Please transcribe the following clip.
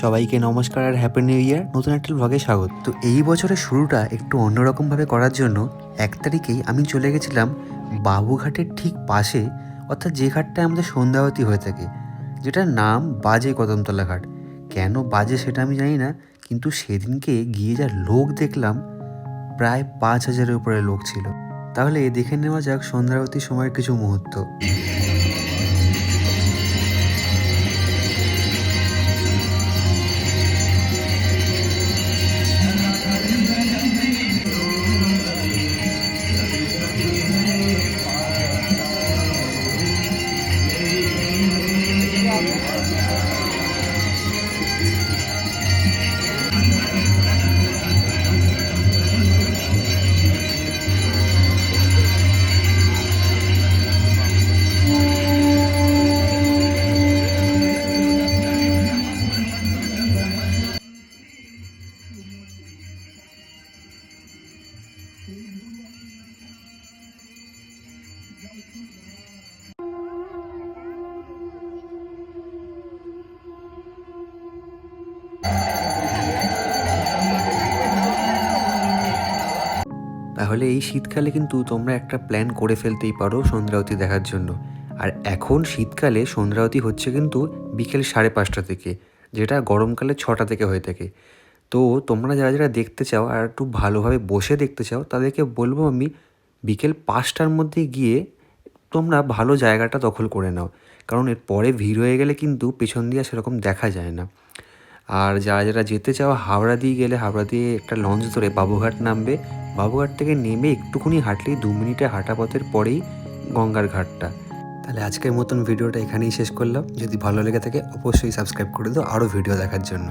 সবাইকে নমস্কার আর happy new year. নতুন একটা ভ্লগে স্বাগত। তো এই বছরের শুরুটা একটু অন্যরকমভাবে করার জন্য 1 তারিখেই আমি চলে গেছিলাম বাবুঘাটের ঠিক পাশে, অর্থাৎ যে ঘাটটায় আমাদের সন্ধ্যাবতী হয়ে থাকে, যেটার নাম বাজে কদমতলা ঘাট। কেন বাজে সেটা আমি জানি না, কিন্তু সেদিনকে গিয়ে যা লোক দেখলাম, প্রায় 5,000-এর উপরে লোক ছিল। তাহলে দেখে নেওয়া যাক সন্ধ্যাবতীর সময়ের কিছু মুহূর্ত। তাহলে এই শীতকালে কিন্তু তোমরা একটা প্ল্যান করে ফেলতেই পারো সন্ধ্যাবতী দেখার জন্য। আর এখন শীতকালে সন্ধ্যাবতী হচ্ছে কিন্তু বিকেল 5:30 থেকে, যেটা গরমকালে 6টা থেকে হয়ে থাকে। তো তোমরা যারা যারা দেখতে চাও আর একটু ভালোভাবে বসে দেখতে চাও, তাদেরকে বলবো আমি বিকেল 5টার মধ্যে গিয়ে তোমরা ভালো জায়গাটা দখল করে নাও, কারণ এর পরে ভিড় হয়ে গেলে কিন্তু পেছন দিয়ে সেরকম দেখা যায় না। আর যারা যারা যেতে চাও হাওড়া দিয়ে গেলে, হাওড়া দিয়ে একটা লঞ্চ ধরে বাবুঘাট নামবে। বাবুঘাট থেকে নেমে একটুখানি হাঁটলেই 2 মিনিটের হাঁটা পথের পরেই গঙ্গার ঘাটটা। তাহলে আজকের মতন ভিডিওটা এখানেই শেষ করলাম। যদি ভালো লেগে থাকে অবশ্যই সাবস্ক্রাইব করে দাও আরও ভিডিও দেখার জন্য।